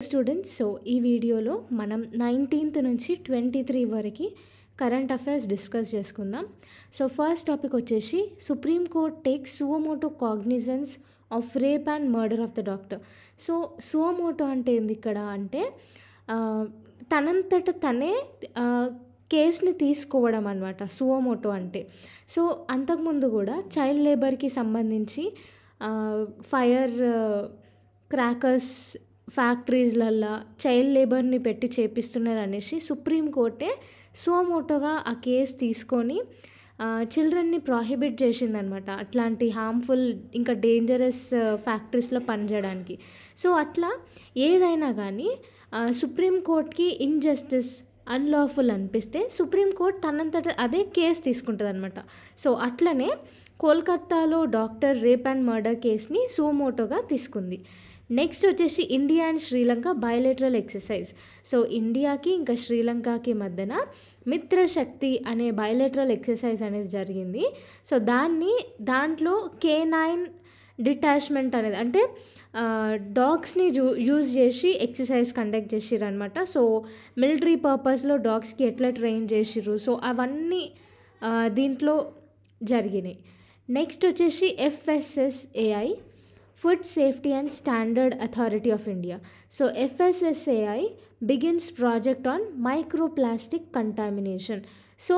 Students, so ఈ వీడియోలో మనం 19th నుంచి 23 వరకు కరెంట్ అఫైర్స్ డిస్కస్ చేసుకుందాం. సో ఫస్ట్ టాపిక్ వచ్చేసి supreme court takes suo motu cognizance of rape and murder of the doctor. So suo motu అంటే ఏంది ఇక్కడ అంటే తనంతట తనే కేస్ని తీసుకోవడం అనమాట సువోమోటో అంటే. సో అంతకుముందు కూడా చైల్డ్ లేబర్కి సంబంధించి ఫైర్ క్రాకర్స్ ఫ్యాక్టరీస్లల్లో చైల్డ్ లేబర్ని పెట్టి చేపిస్తున్నారు అనేసి సుప్రీంకోర్టే సువోమోటోగా ఆ కేసు తీసుకొని చిల్డ్రన్ని ప్రాహిబిట్ చేసిందనమాట అట్లాంటి హార్మ్ఫుల్ ఇంకా డేంజరస్ ఫ్యాక్టరీస్లో పనిచేయడానికి. సో అట్లా ఏదైనా కానీ సుప్రీంకోర్ట్కి ఇన్జస్టిస్ అన్లాఫుల్ అనిపిస్తే సుప్రీంకోర్టు తనంతట అదే కేసు తీసుకుంటుంది అనమాట. సో అట్లనే కోల్కతాలో డాక్టర్ రేప్ అండ్ మర్డర్ కేసుని సువోమోటోగా తీసుకుంది. నెక్స్ట్ వచ్చేసి India and Sri Lanka bilateral exercise. So ఇండియాకి ఇంకా శ్రీలంకకి మధ్యన మిత్రశక్తి అనే బయోలేటరల్ ఎక్సర్సైజ్ అనేది జరిగింది. సో దాంట్లో K9 డిటాచ్మెంట్ అనేది అంటే డాగ్స్ని యూజ్ చేసి ఎక్సర్సైజ్ కండక్ట్ చేసిర్రు అనమాట. సో మిలిటరీ పర్పస్లో డాగ్స్కి ఎట్లా ట్రైన్ చేసిర్రు, సో అవన్నీ దీంట్లో జరిగినాయి. నెక్స్ట్ వచ్చేసి FSSAI food safety and standard authority of India. So FSSAI begins project on microplastic contamination. So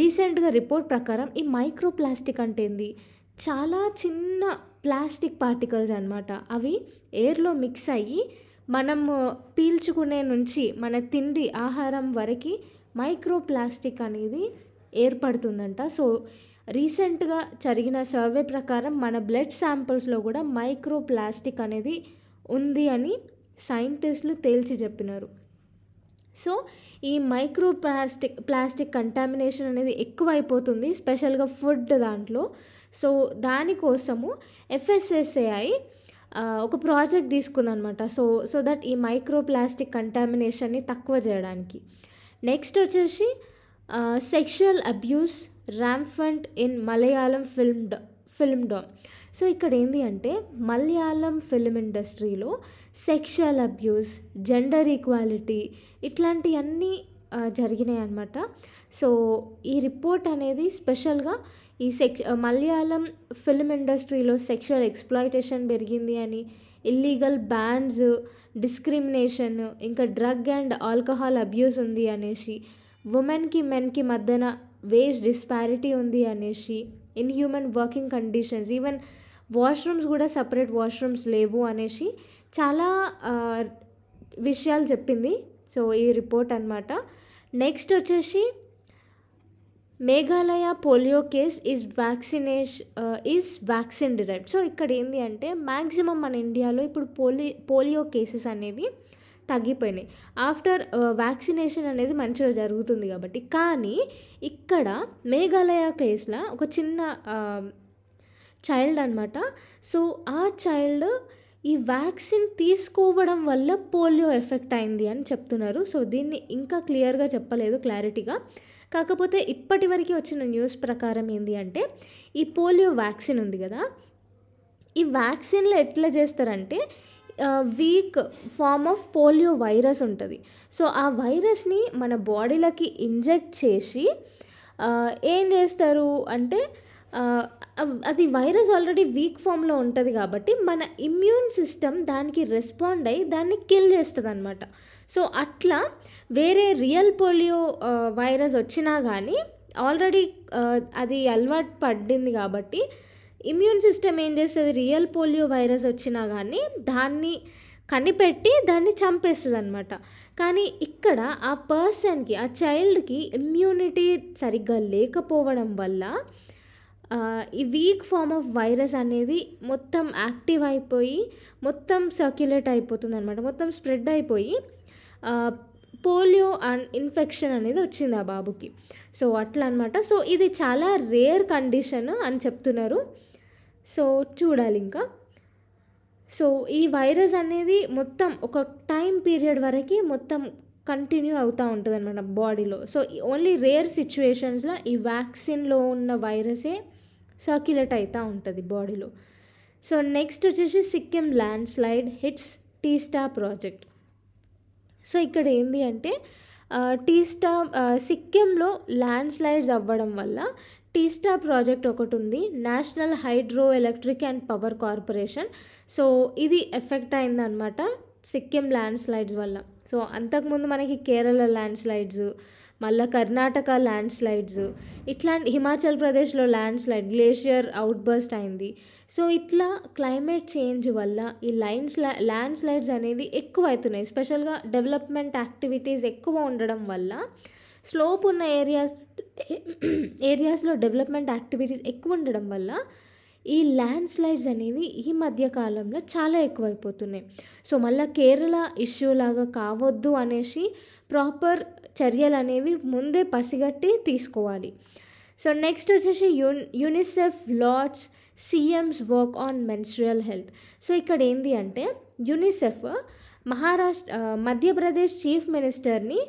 రీసెంట్గా రిపోర్ట్ ప్రకారం ఈ మైక్రోప్లాస్టిక్ అంటే ఏంది, చాలా చిన్న ప్లాస్టిక్ పార్టికల్స్ అనమాట. అవి ఎయిర్లో మిక్స్ అయ్యి మనం పీల్చుకునే నుంచి మన తిండి ఆహారం వరకు మైక్రోప్లాస్టిక్ అనేది ఏర్పడుతుందంట. సో రీసెంట్గా జరిగిన సర్వే ప్రకారం మన బ్లడ్ శాంపిల్స్లో కూడా మైక్రోప్లాస్టిక్ అనేది ఉంది అని సైంటిస్టులు తేల్చి చెప్పినారు. సో ఈ ప్లాస్టిక్ కంటామినేషన్ అనేది ఎక్కువైపోతుంది, స్పెషల్గా ఫుడ్ దాంట్లో. సో దానికోసము FSSAI ఒక ప్రాజెక్ట్ తీసుకుందనమాట. సో దట్ ఈ మైక్రోప్లాస్టిక్ కంటామినేషన్ని తక్కువ చేయడానికి. నెక్స్ట్ వచ్చేసి sexual abuse rampant in Malayalam filmdom. So ఇక్కడ ఏంటి అంటే మలయాళం ఫిల్మ్ ఇండస్ట్రీలో సెక్షువల్ అబ్యూస్, జెండర్ ఈక్వాలిటీ ఇట్లాంటివన్నీ జరిగినాయి అన్నమాట. సో ఈ రిపోర్ట్ అనేది స్పెషల్గా ఈ మలయాళం ఫిల్మ్ ఇండస్ట్రీలో సెక్షువల్ ఎక్స్ప్లాయిటేషన్ పెరిగింది అని, ఇల్లీగల్ బ్యాన్స్, డిస్క్రిమినేషన్, ఇంకా డ్రగ్ అండ్ ఆల్కహాల్ అబ్యూస్ ఉంది అనేసి, ఉమెన్కి మెన్కి మధ్యన వేజ్ డిస్పారిటీ ఉంది అనేసి, inhuman working conditions, even washrooms కూడా సపరేట్ వాష్రూమ్స్ లేవు అనేసి చాలా విషయాలు చెప్పింది. సో ఈ రిపోర్ట్ అనమాట. నెక్స్ట్ వచ్చేసి Meghalaya polio case is vaccine derived. So ఇక్కడ ఏంటి అంటే మ్యాక్సిమం మన ఇండియాలో ఇప్పుడు పోలియో కేసెస్ అనేవి తగ్గిపోయినాయి ఆఫ్టర్ వ్యాక్సినేషన్ అనేది మంచిగా జరుగుతుంది కాబట్టి. కానీ ఇక్కడ మేఘాలయ కేసులో ఒక చిన్న చైల్డ్ అనమాట. సో ఆ చైల్డ్ ఈ వ్యాక్సిన్ తీసుకోవడం వల్ల పోలియో ఎఫెక్ట్ అయింది అని చెప్తున్నారు. సో దీన్ని ఇంకా క్లియర్గా చెప్పలేదు క్లారిటీగా. కాకపోతే ఇప్పటి వరకు వచ్చిన న్యూస్ ప్రకారం ఏంటి అంటే ఈ పోలియో వ్యాక్సిన్ ఉంది కదా, ఈ వ్యాక్సిన్లో ఎట్లా చేస్తారంటే weak form of polio virus ఉంటుంది. సో ఆ వైరస్ని మన బాడీలోకి ఇంజెక్ట్ చేసి ఏం చేస్తారు అంటే అది వైరస్ ఆల్రెడీ వీక్ ఫామ్లో ఉంటుంది కాబట్టి మన ఇమ్యూన్ సిస్టమ్ దానికి రెస్పాండ్ అయ్యి దాన్ని కిల్ చేస్తుంది అనమాట. సో అట్లా వేరే రియల్ పోలియో వైరస్ వచ్చినా కానీ ఆల్రెడీ అది అలవాటు పడింది కాబట్టి ఇమ్యూన్ సిస్టమ్ ఏం చేస్తుంది, రియల్ పోలియో వైరస్ వచ్చినా కానీ దాన్ని కనిపెట్టి దాన్ని చంపేస్తుంది అనమాట. కానీ ఇక్కడ ఆ పర్సన్కి, ఆ చైల్డ్కి ఇమ్యూనిటీ సరిగ్గా లేకపోవడం వల్ల ఈ వీక్ ఫామ్ ఆఫ్ వైరస్ అనేది మొత్తం యాక్టివ్ అయిపోయి మొత్తం సర్క్యులేట్ అయిపోతుంది అనమాట, మొత్తం స్ప్రెడ్ అయిపోయి పోలియో ఇన్ఫెక్షన్ అనేది వచ్చింది ఆ బాబుకి. సో అట్లా అనమాట. సో ఇది చాలా రేర్ కండిషన్ అని చెప్తున్నారు. సో చూడాలి ఇంకా. సో ఈ వైరస్ అనేది మొత్తం ఒక టైం పీరియడ్ వరకు మొత్తం కంటిన్యూ అవుతూ ఉంటుంది అనమాట బాడీలో. సో ఓన్లీ రేర్ సిచ్యువేషన్స్లో ఈ వ్యాక్సిన్లో ఉన్న వైరసే సర్క్యులేట్ అవుతూ ఉంటుంది బాడీలో. సో నెక్స్ట్ వచ్చేసి Sikkim land slide hits Teesta project. So ఇక్కడ ఏంది అంటే టీస్టా సిక్కింలో ల్యాండ్ స్లైడ్స్ అవ్వడం వల్ల టీస్టా ప్రాజెక్ట్ ఒకటి ఉంది, national hydro electric and power corporation. So ఇది ఎఫెక్ట్ అయిందనమాట సిక్కిం ల్యాండ్ స్లైడ్స్ వల్ల. సో అంతకుముందు మనకి కేరళ ల్యాండ్ స్లైడ్స్, మళ్ళీ కర్ణాటక ల్యాండ్ స్లైడ్స్, ఇట్లాంటి హిమాచల్ ప్రదేశ్లో land slide glacier out burst అయింది. సో ఇట్లా క్లైమేట్ చేంజ్ వల్ల ఈ ల్యాండ్ స్లైడ్స్ అనేవి ఎక్కువ అవుతున్నాయి. స్పెషల్గా డెవలప్మెంట్ యాక్టివిటీస్ ఎక్కువ ఉండడం వల్ల స్లోప్ ఉన్న ఏరియాస్లో డెవలప్మెంట్ యాక్టివిటీస్ ఎక్కువ ఉండడం వల్ల ఈ ల్యాండ్ స్లైడ్స్ అనేవి ఈ మధ్య కాలంలో చాలా ఎక్కువైపోతున్నాయి. సో మళ్ళీ కేరళ ఇష్యూ లాగా కావద్దు అనేసి ప్రాపర్ చర్యలు అనేవి ముందే పసిగట్టి తీసుకోవాలి. సో నెక్స్ట్ వచ్చేసి UNICEF lauds CMs work on menstrual health. So ఇక్కడ ఏంటి అంటే యూనిసెఫ్ మధ్యప్రదేశ్ చీఫ్ మినిస్టర్ని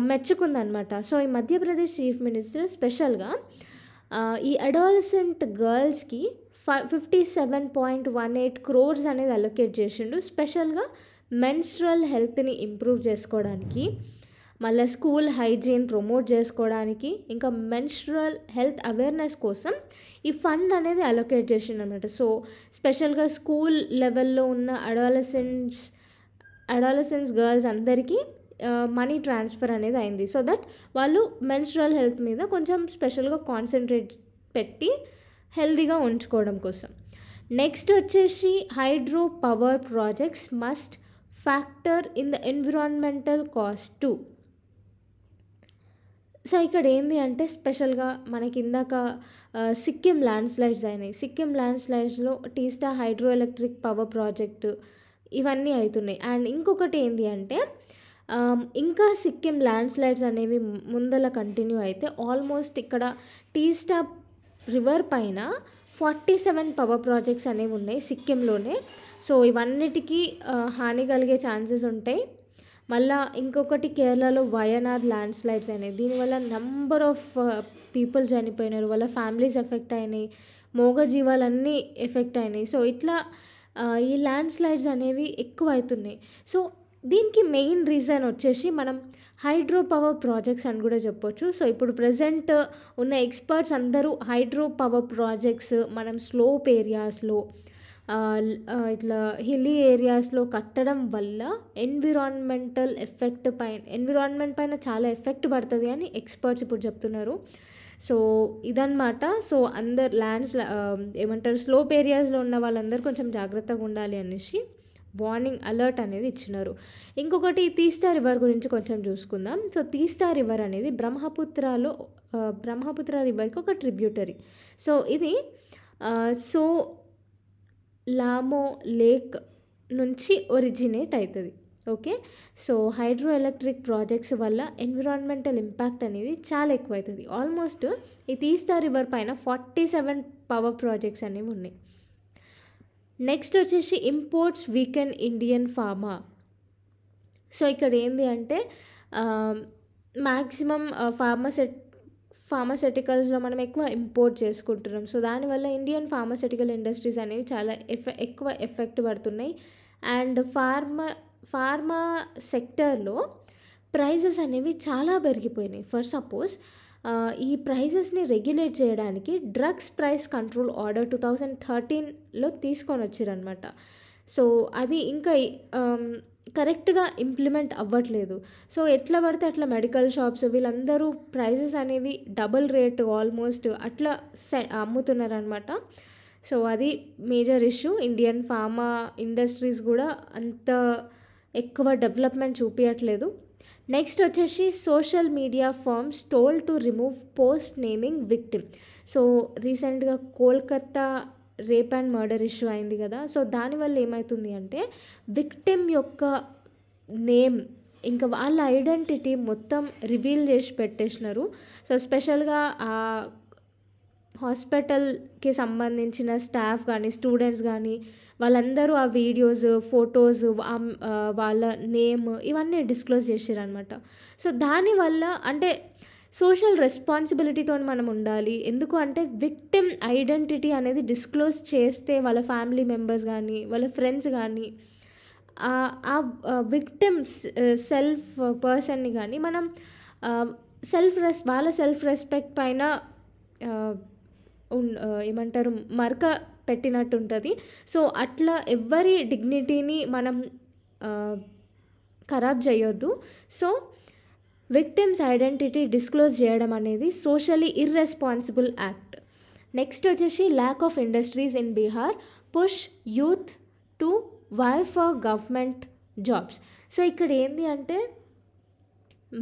మెచ్చుకుందనమాట. సో ఈ మధ్యప్రదేశ్ చీఫ్ మినిస్టర్ స్పెషల్గా ఈ అడాలసెంట్ గర్ల్స్కి 57.18 crores అనేది అలొకేట్ చేసిండు స్పెషల్గా మెన్స్ట్రుయల్ హెల్త్ని ఇంప్రూవ్ చేసుకోవడానికి, మళ్ళీ స్కూల్ హైజీన్ ప్రమోట్ చేసుకోవడానికి, ఇంకా మెన్స్ట్రుయల్ హెల్త్ అవేర్నెస్ కోసం ఈ ఫండ్ అనేది అలొకేట్ చేసిండు అనమాట. సో స్పెషల్గా స్కూల్ లెవెల్లో ఉన్న అడాలసెన్స్ గర్ల్స్ అందరికీ మనీ ట్రాన్స్ఫర్ అనేది అయింది. సో దట్ వాళ్ళు మెన్స్ట్రుయల్ హెల్త్ మీద కొంచెం స్పెషల్గా కాన్సన్ట్రేట్ పెట్టి హెల్తీగా ఉంచుకోవడం కోసం. నెక్స్ట్ వచ్చేసి hydro power projects must factor in the environmental cost to. So ఇక్కడ ఏంది అంటే స్పెషల్గా మనకి ఇందాక సిక్కిం ల్యాండ్ స్లైడ్స్ అయినాయి. సిక్కిం ల్యాండ్ స్లైడ్స్లో Teesta hydro electric power project ఇవన్నీ అవుతున్నాయి. అండ్ ఇంకొకటి ఏంటి అంటే ఇంకా సిక్కిం ల్యాండ్ స్లైడ్స్ అనేవి ముందల కంటిన్యూ అయితే ఆల్మోస్ట్ ఇక్కడ టీస్టా రివర్ పైన 47 పవర్ ప్రాజెక్ట్స్ అనేవి ఉన్నాయి సిక్కింలోనే. సో ఇవన్నిటికీ హాని కలిగే ఛాన్సెస్ ఉంటాయి. మళ్ళీ ఇంకొకటి కేరళలో వయనాడ్ ల్యాండ్ స్లైడ్స్ అయినాయి. దీనివల్ల నంబర్ ఆఫ్ పీపుల్ చనిపోయినారు, వాళ్ళ ఫ్యామిలీస్ ఎఫెక్ట్ అయినాయి, మూగజీవాలన్నీ ఎఫెక్ట్ అయినాయి. సో ఇట్లా ఈ ల్యాండ్ స్లైడ్స్ అనేవి ఎక్కువ అవుతున్నాయి. సో దీనికి మెయిన్ రీజన్ వచ్చేసి మనం హైడ్రో పవర్ ప్రాజెక్ట్స్ అని కూడా చెప్పొచ్చు. సో ఇప్పుడు ప్రజెంట్ ఉన్న ఎక్స్పర్ట్స్ అందరూ హైడ్రో పవర్ ప్రాజెక్ట్స్ మనం స్లోప్ ఏరియాస్లో ఇట్లా హిల్లీ ఏరియాస్లో కట్టడం వల్ల ఎన్విరాన్మెంట్ పైన చాలా ఎఫెక్ట్ పడుతుంది అని ఎక్స్పర్ట్స్ ఇప్పుడు చెప్తున్నారు. సో ఇదన్నమాట. సో ఏమంటారు స్లోప్ ఏరియాస్లో ఉన్న వాళ్ళందరూ కొంచెం జాగ్రత్తగా ఉండాలి అనేసి వార్నింగ్ అలర్ట్ అనేది ఇచ్చినారు. ఇంకొకటి తీస్తా రివర్ గురించి కొంచెం చూసుకుందాం. సో తీస్తా రివర్ అనేది బ్రహ్మపుత్ర రివర్కి ఒక ట్రిబ్యూటరీ. సో ఇది లామో లేక్ నుంచి ఒరిజినేట్ అవుతుంది. Okay. So hydro electric projects వల్ల ఎన్విరాన్మెంటల్ ఇంపాక్ట్ అనేది చాలా ఎక్కువ అవుతుంది. ఆల్మోస్ట్ ఈ తీస్తా రివర్ పైన 47 పవర్ ప్రాజెక్ట్స్ అనేవి ఉన్నాయి. నెక్స్ట్ వచ్చేసి imports weaken Indian pharma. So ఇక్కడ ఏంది అంటే మ్యాక్సిమం ఫార్మాస్యూటికల్స్లో మనం ఎక్కువ ఇంపోర్ట్ చేసుకుంటున్నాం. సో దానివల్ల ఇండియన్ ఫార్మాస్యూటికల్ ఇండస్ట్రీస్ అనేవి చాలా ఎక్కువ ఎఫెక్ట్ పడుతున్నాయి. అండ్ ఫార్మా సెక్టర్లో ప్రైజెస్ అనేవి చాలా పెరిగిపోయినాయి. ఫర్ సపోజ్ ఈ ప్రైజెస్ని రెగ్యులేట్ చేయడానికి డ్రగ్స్ ప్రైస్ కంట్రోల్ ఆర్డర్ 2013లో తీసుకొని వచ్చారనమాట. సో అది ఇంకా కరెక్ట్గా ఇంప్లిమెంట్ అవ్వట్లేదు. సో ఎట్లా పడితే అట్లా మెడికల్ షాప్స్ వీళ్ళందరూ ప్రైజెస్ అనేవి డబుల్ రేట్ ఆల్మోస్ట్ అట్లా అమ్ముతున్నారనమాట. సో అది major issue. Indian pharma industries కూడా అంత ఎక్కువ డెవలప్మెంట్ చూపించట్లేదు. నెక్స్ట్ వచ్చేసి social media firms told to remove post naming victim. So రీసెంట్గా Kolkata rape and murder issue అయింది కదా. సో దానివల్ల ఏమవుతుంది అంటే విక్టిమ్ యొక్క నేమ్ ఇంకా వాళ్ళ ఐడెంటిటీ మొత్తం రివీల్ చేసి పెట్టేసినారు. సో స్పెషల్గా ఆ హాస్పిటల్కి సంబంధించిన స్టాఫ్ కానీ స్టూడెంట్స్ కానీ వాళ్ళందరూ ఆ వీడియోస్ ఫొటోస్ వాళ్ళ నేమ్ ఇవన్నీ డిస్క్లోజ్ చేసారనమాట. సో దానివల్ల అంటే సోషల్ రెస్పాన్సిబిలిటీతో మనం ఉండాలి. ఎందుకు అంటే విక్టిమ్ ఐడెంటిటీ అనేది డిస్క్లోజ్ చేస్తే వాళ్ళ ఫ్యామిలీ మెంబర్స్ కానీ వాళ్ళ ఫ్రెండ్స్ కానీ ఆ విక్టిమ్స్ సెల్ఫ్ పర్సన్‌ని గాని మనం వాళ్ళ సెల్ఫ్ రెస్పెక్ట్ పైన ఆహ్, ఏమంటారు మరక పెట్టినట్టుంటది. సో, అట్లా ఎవ్వరి డిగ్నిటీని మనం ఆహ్, ఖరాబ్ చేయొద్దు. సో, విక్టిమ్స్ ఐడెంటిటీ డిస్క్లోజ్ చేయడం అనేది సోషల్లీ ఇర్రెస్పాన్సిబుల్ యాక్ట్. నెక్స్ట్ వచ్చేసి lack of industries in Bihar push youth to vie for government jobs. So, ఇక్కడ ఏంది అంటే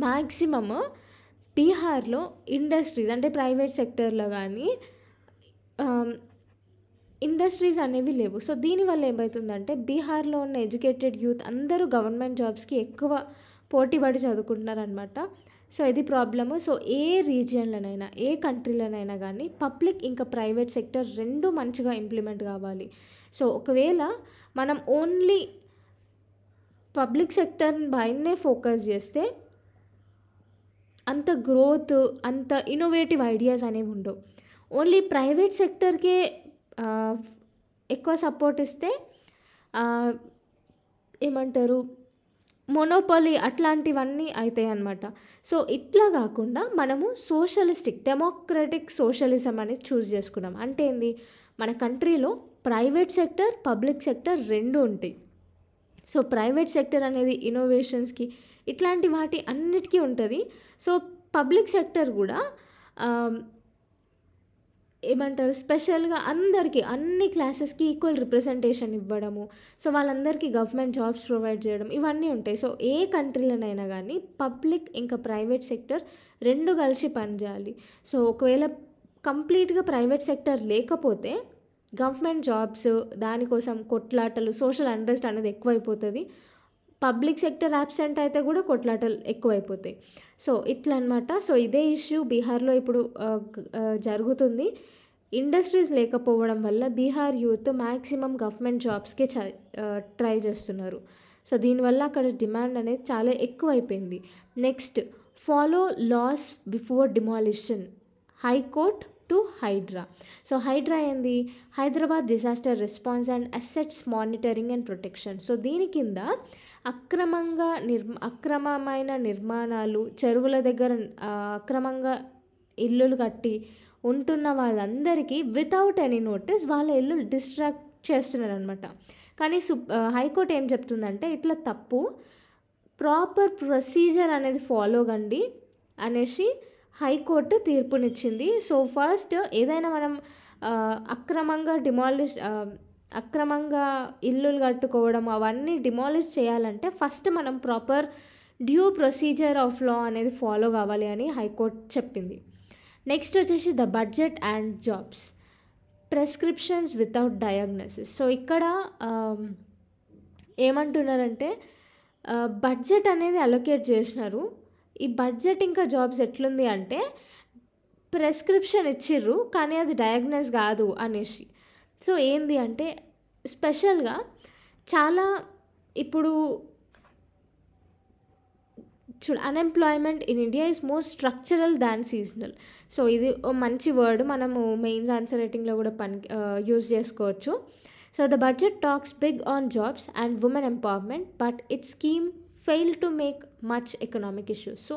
మ్యాక్సిమమ్ బీహార్‌లో ఇండస్ట్రీస్ అంటే ప్రైవేట్ సెక్టర్‌లో గానీ ఇండస్ట్రీస్ అనేవి లేవు. సో, దీనివల్ల ఏమైతుందంటే బీహార్‌లో ఉన్న ఎడ్యుకేటెడ్ యూత్ అందరూ గవర్నమెంట్ జాబ్స్‌కి ఎక్కువ పోటీ పడి చదువుకుంటున్నారనమాట. సో, ఇది ప్రాబ్లము. సో, ఏ రీజియన్‌లోనైనా, ఏ కంట్రీలోనైనా గానీ పబ్లిక్ ఇంకా ప్రైవేట్ సెక్టర్ 2 మంచిగా ఇంప్లిమెంట్ కావాలి. సో, ఒకవేళ మనం ఓన్లీ పబ్లిక్ సెక్టర్ పైనే ఫోకస్ చేస్తే అంత గ్రోత్, అంత ఇన్నోవేటివ్ ఐడియాస్ అనేవి ఉండవు. ఓన్లీ ప్రైవేట్ సెక్టర్‌కే ఎక్కువ సపోర్ట్ ఇస్తే ఏమంటారు మొనోపొలీ అట్లాంటివన్నీ అయితాయన్నమాట. సో, ఇట్లా కాకుండా మనము డెమోక్రటిక్ సోషలిజం అనేది చూజ్ చేసుకున్నాం. అంటే ఏంది, మన కంట్రీలో ప్రైవేట్ సెక్టర్, పబ్లిక్ సెక్టర్ 2 ఉంటాయి. సో, ప్రైవేట్ సెక్టర్ అనేది ఇన్నోవేషన్స్‌కి ఇట్లాంటి వాటి అన్నిటికీ ఉంటది. సో, పబ్లిక్ సెక్టర్ కూడా ఏమంటారు స్పెషల్‌గా అందరికీ అన్ని క్లాసెస్‌కి ఈక్వల్ రిప్రజెంటేషన్ ఇవ్వడము. సో, వాళ్ళందరికీ గవర్నమెంట్ జాబ్స్ ప్రొవైడ్ చేయడం ఇవన్నీ ఉంటాయి. సో, ఏ కంట్రీలోనైనా గానీ పబ్లిక్ ఇంకా ప్రైవేట్ సెక్టర్ 2 కలిసి పనిచేయాలి. సో, ఒకవేళ కంప్లీట్‌గా ప్రైవేట్ సెక్టర్ లేకపోతే గవర్నమెంట్ జాబ్స్ దానికోసం కొట్లాటలు, సోషల్ అన్రెస్ట్ అనేది ఎక్కువైపోతది. పబ్లిక్ సెక్టర్ యాబ్సెంట్ అయితే కూడా కొట్లాటలు ఎక్కువైపోతాయి. సో, ఇట్లా అనమాట. సో, ఇదే ఇష్యూ బీహార్‌లో ఇప్పుడు జరుగుతుంది. ఇండస్ట్రీస్ లేకపోవడం వల్ల బీహార్ యూత్ మ్యాక్సిమం గవర్నమెంట్ జాబ్స్‌కే ట్రై చేస్తున్నారు. సో, దీనివల్ల అక్కడ డిమాండ్ అనేది చాలా ఎక్కువైపోయింది. Next follow laws before demolition high court to Hydra. So, Hydra ఏంది, Hyderabad disaster response and assets monitoring and protection. So, దీని కింద అక్రమమైన నిర్మాణాలు, చెరువుల దగ్గర అక్రమంగా ఇల్లులు కట్టి ఉంటున్న వాళ్ళందరికీ వితౌట్ ఎనీ నోటీస్ వాళ్ళ ఇల్లు డిస్ట్రాక్ట్ చేస్తున్నారనమాట. కానీ హైకోర్టు ఏం చెప్తుందంటే ఇట్లా తప్పు, ప్రాపర్ ప్రొసీజర్ అనేది ఫాలో కండి అనేసి హైకోర్టు తీర్పునిచ్చింది. సో, ఫస్ట్ ఏదైనా మనం అక్రమంగా ఇల్లులు కట్టుకోవడం అవన్నీ డిమాలిష్ చేయాలంటే ఫస్ట్ మనం proper due procedure of law అనేది ఫాలో కావాలి అని హైకోర్టు చెప్పింది. నెక్స్ట్ వచ్చేసి the budget and jobs, prescriptions without diagnosis. So, ఇక్కడ ఏమంటున్నారంటే బడ్జెట్ అనేది అలొకేట్ చేసినారు. ఈ బడ్జెట్ ఇంకా జాబ్స్ ఎట్లుంది అంటే ప్రెస్క్రిప్షన్ ఇచ్చిర్రు కానీ అది డయాగ్నోస్ కాదు అనేసి. సో, ఏంది అంటే స్పెషల్‌గా చాలా ఇప్పుడు unemployment in India is more structural than seasonal. So, ఇది ఓ మంచి వర్డ్, మనము మెయిన్స్ ఆన్సర్ రైటింగ్‌లో కూడా యూజ్ చేసుకోవచ్చు. So, the budget talks big on jobs and women empowerment but its scheme fail to make much economic issues. So,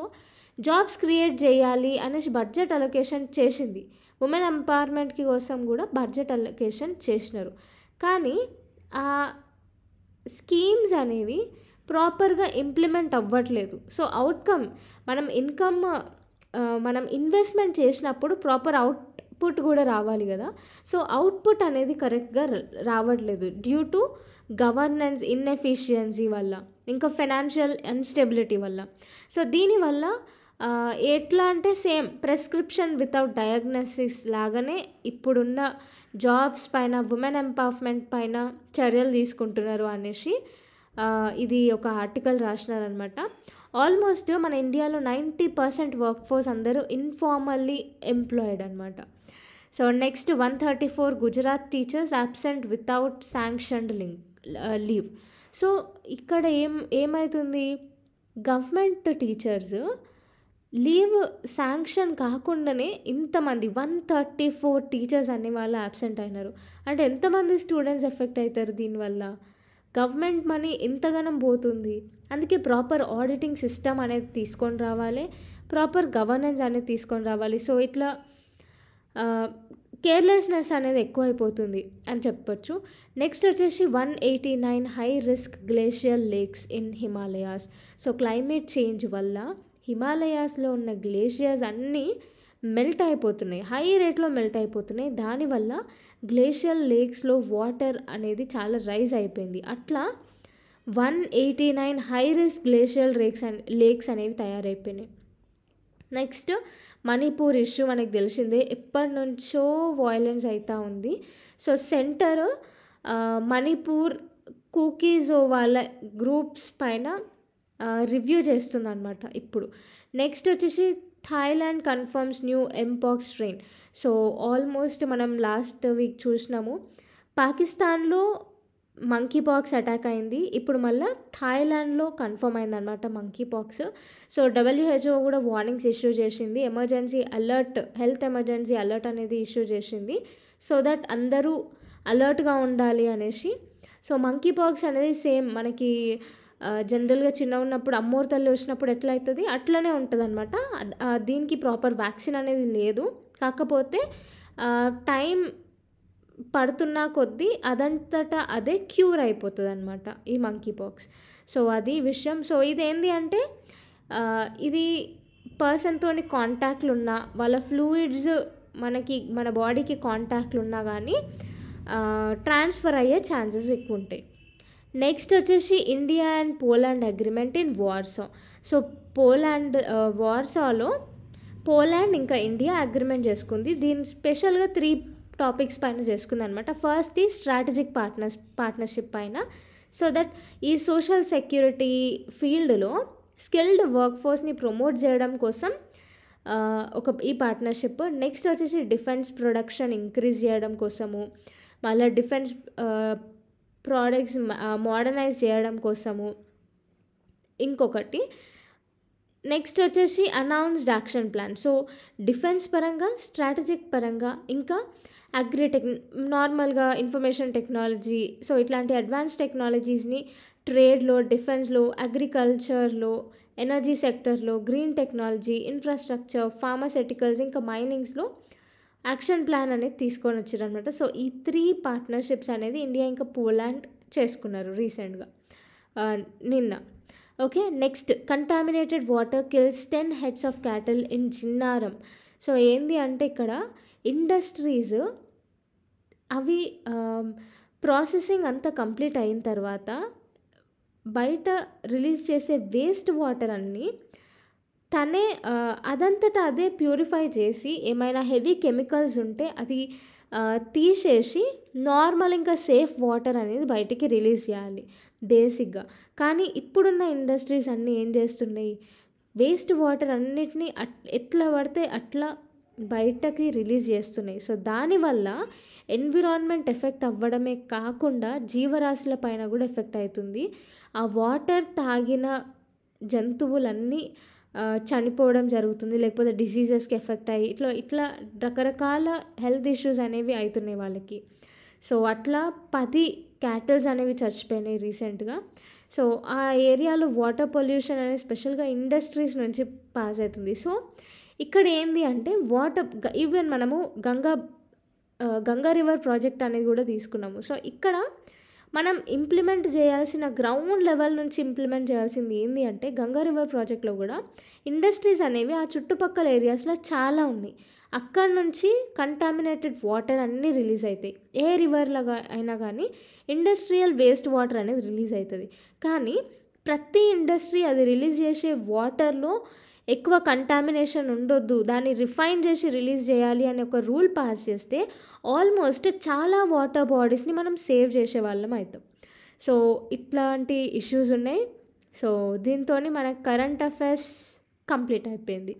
jobs create చేయాలి అనేసి budget allocation చేసింది. Women ఎంపవర్మెంట్‌కి కోసం కూడా బడ్జెట్ అలొకేషన్ చేసినారు. కానీ ఆ స్కీమ్స్ అనేవి ప్రాపర్‌గా ఇంప్లిమెంట్ అవ్వట్లేదు. సో, మనం ఇన్వెస్ట్‌మెంట్ చేసినప్పుడు ప్రాపర్ అవుట్‌పుట్ కూడా రావాలి కదా! సో, అవుట్‌పుట్ అనేది కరెక్ట్‌గా రావట్లేదు డ్యూ టు గవర్నెన్స్ ఇన్‌ఎఫిషియన్సీ వల్ల, ఇంకా ఫైనాన్షియల్ ఇన్‌స్టెబిలిటీ వల్ల. సో, దీనివల్ల ఎట్లా అంటే సేమ్ ప్రెస్క్రిప్షన్ వితౌట్ డయాగ్నోసిస్ లాగానే ఇప్పుడున్న జాబ్స్ పైన, వుమెన్ ఎంపవర్మెంట్ పైన చర్యలు తీసుకుంటున్నారు అనేసి ఇది ఒక ఆర్టికల్ రాసినారనమాట. ఆల్మోస్ట్ మన ఇండియాలో 90% వర్క్ ఫోర్స్ అందరూ ఇన్ఫార్మల్లీ ఎంప్లాయిడ్ అనమాట. So, next 134 Gujarat teachers absent without sanctioned leave. So, ఇక్కడ ఏమవుతుంది, గవర్నమెంట్ టీచర్స్ లీవ్ శాంక్షన్ కాకుండానే ఇంతమంది 134 టీచర్స్ అనే వాళ్ళు అబ్సెంట్ అయినారు. అంటే ఎంతమంది స్టూడెంట్స్ ఎఫెక్ట్ అవుతారు దీనివల్ల? గవర్నమెంట్ మనీ ఇంతగనం పోతుంది. అందుకే ప్రాపర్ ఆడిటింగ్ సిస్టమ్ అనేది తీసుకొని రావాలి. ప్రాపర్ గవర్నెన్స్ అనేది తీసుకొని రావాలి. సో ఇట్లా కేర్‌లెస్‌నెస్ అనేది ఎక్కువైపోతుంది అని చెప్పొచ్చు. నెక్స్ట్ వచ్చేసి 189 high risk glacial lakes in Himalayas. So climate change వల్ల హిమాలయాస్‌లో ఉన్న గ్లేషియర్స్ అన్నీ మెల్ట్ అయిపోతున్నాయి. హై రేట్‌లో మెల్ట్ అయిపోతున్నాయి. దానివల్ల గ్లేషియల్ లేక్స్‌లో వాటర్ అనేది చాలా రైజ్ అయిపోయింది. అట్లా 189 హై రిస్క్ గ్లేషియల్ లేక్స్ అనేవి తయారైపోయినాయి. నెక్స్ట్ మణిపూర్ ఇష్యూ మనకు తెలిసిందే. ఎప్పటినుంచో వయలెన్స్ అవుతూ ఉంది. సో సెంటర్ మణిపూర్ కుకీజో వాళ్ళ గ్రూప్స్ పైన రివ్యూ చేస్తుందన్నమాట ఇప్పుడు. నెక్స్ట్ వచ్చేసి Thailand confirms new mpox strain. So almost మనం లాస్ట్ వీక్ చూసినాము, పాకిస్తాన్లో మంకీ పాక్స్ అటాక్ అయింది. ఇప్పుడు మళ్ళీ థాయిలాండ్లో కన్ఫర్మ్ అయిందనమాట మంకీ పాక్స్. సో WHO కూడా వార్నింగ్స్ ఇష్యూ చేసింది. Emergency alert, health emergency alert అనేది ఇష్యూ చేసింది. సో దట్ అందరూ అలర్ట్గా ఉండాలి అనేసి. సో మంకీ పాక్స్ అనేది సేమ్ మనకి జనరల్గా చిన్నగా ఉన్నప్పుడు అమ్మోరు తల్లి వచ్చినప్పుడు ఎట్లా అవుతుంది అట్లనే ఉంటుంది అనమాట. దీనికి ప్రాపర్ వ్యాక్సిన్ అనేది లేదు. కాకపోతే టైం పడుతున్న కొద్దీ అదంతటా అదే క్యూర్ అయిపోతుంది అనమాట ఈ మంకీ పాక్స్. సో అది విషయం. సో ఇదేంటి అంటే ఇది పర్సన్తో కాంటాక్ట్లు ఉన్నా, వాళ్ళ ఫ్లూయిడ్స్ మన బాడీకి కాంటాక్ట్లు ఉన్నా కానీ ట్రాన్స్ఫర్ అయ్యే ఛాన్సెస్ ఎక్కువ ఉంటాయి. నెక్స్ట్ వచ్చేసి India and Poland agreement in Warsaw. So వార్సాలో పోలాండ్ ఇంకా ఇండియా అగ్రిమెంట్ చేసుకుంది. దీని స్పెషల్గా 3 టాపిక్స్ పైన చేసుకుంది అనమాట. ఫస్ట్ ఈ స్ట్రాటజిక్ పార్ట్నర్షిప్ పైన. సో దట్ ఈ సోషల్ సెక్యూరిటీ ఫీల్డ్లో స్కిల్డ్ వర్క్ ఫోర్స్ని ప్రమోట్ చేయడం కోసం ఈ పార్ట్నర్షిప్. నెక్స్ట్ వచ్చేసి డిఫెన్స్ ప్రొడక్షన్ ఇంక్రీజ్ చేయడం కోసము, మళ్ళీ డిఫెన్స్ ప్రోడక్ట్స్ మోడర్నైజ్ చేయడం కోసము. ఇంకొకటి నెక్స్ట్ వచ్చేసి announced action plan. So defence పరంగా, స్ట్రాటజిక్ పరంగా, ఇంకా నార్మల్గా ఇన్ఫర్మేషన్ టెక్నాలజీ, సో ఇట్లాంటి అడ్వాన్స్ టెక్నాలజీస్ని ట్రేడ్లో, డిఫెన్స్లో, అగ్రికల్చర్లో, ఎనర్జీ సెక్టర్లో, గ్రీన్ టెక్నాలజీ, ఇన్ఫ్రాస్ట్రక్చర్, ఫార్మాస్యూటికల్స్, ఇంకా మైనింగ్స్లో యాక్షన్ ప్లాన్ అనేది తీసుకొని వచ్చారనమాట. సో ఈ 3 పార్ట్నర్షిప్స్ అనేది ఇండియా ఇంకా పోలాండ్ చేసుకున్నారు రీసెంట్గా నిన్న. Okay, next contaminated water kills 10 heads of cattle in Jinnaram. So ఏంది అంటే ఇక్కడ ఇండస్ట్రీస్ అవి ప్రాసెసింగ్ అంతా కంప్లీట్ అయిన తర్వాత బయట రిలీజ్ చేసే వేస్ట్ వాటర్ అన్నీ అదంతటా అదే ప్యూరిఫై చేసి ఏమైనా హెవీ కెమికల్స్ ఉంటే అది తీసేసి నార్మల్ ఇంకా సేఫ్ వాటర్ అనేది బయటికి రిలీజ్ చేయాలి బేసిక్గా. కానీ ఇప్పుడున్న ఇండస్ట్రీస్ అన్నీ ఏం చేస్తున్నాయి, వేస్ట్ వాటర్ అన్నిటినీ ఎట్లా పడితే అట్లా బయటకి రిలీజ్ చేస్తున్నాయి. సో దానివల్ల ఎన్విరాన్మెంట్ ఎఫెక్ట్ అవ్వడమే కాకుండా జీవరాశుల పైన కూడా ఎఫెక్ట్ అవుతుంది. ఆ వాటర్ తాగిన జంతువులన్నీ చనిపోవడం జరుగుతుంది, లేకపోతే డిసీజెస్కి ఎఫెక్ట్ అయ్యి ఇట్లా రకరకాల హెల్త్ ఇష్యూస్ అనేవి అవుతున్నాయి వాళ్ళకి. సో అట్లా 10 క్యాటిల్స్ అనేవి చచ్చిపోయినాయి రీసెంట్గా. సో ఆ ఏరియాలో వాటర్ పొల్యూషన్ అనేది స్పెషల్గా ఇండస్ట్రీస్ నుంచి పాస్ అవుతుంది. సో ఇక్కడ ఏంది అంటే ఈవెన్ మనము గంగా రివర్ ప్రాజెక్ట్ అనేది కూడా తీసుకున్నాము. సో ఇక్కడ మనం ఇంప్లిమెంట్ చేయాల్సిన గ్రౌండ్ లెవెల్ నుంచి ఇంప్లిమెంట్ చేయాల్సింది ఏంది అంటే గంగా రివర్ ప్రాజెక్ట్లో కూడా ఇండస్ట్రీస్ అనేవి ఆ చుట్టుపక్కల ఏరియాస్లో చాలా ఉన్నాయి. అక్కడ నుంచి కంటామినేటెడ్ వాటర్ అన్నీ రిలీజ్ అవుతాయి. ఏ రివర్లో అయినా కానీ ఇండస్ట్రియల్ వేస్ట్ వాటర్ అనేది రిలీజ్ అవుతుంది. కానీ ప్రతి ఇండస్ట్రీ అది రిలీజ్ చేసే వాటర్లో ఎక్కువ కంటామినేషన్ ఉండొద్దు, దాన్ని రిఫైన్ చేసి రిలీజ్ చేయాలి అనే ఒక రూల్ పాస్ చేస్తే ఆల్మోస్ట్ చాలా వాటర్ బాడీస్ని మనం సేవ్ చేసే వాళ్ళం అవుతాం. సో ఇట్లాంటి ఇష్యూస్ ఉన్నాయి. సో దీంతో మన కరెంట్ అఫైర్స్ కంప్లీట్ అయిపోయింది.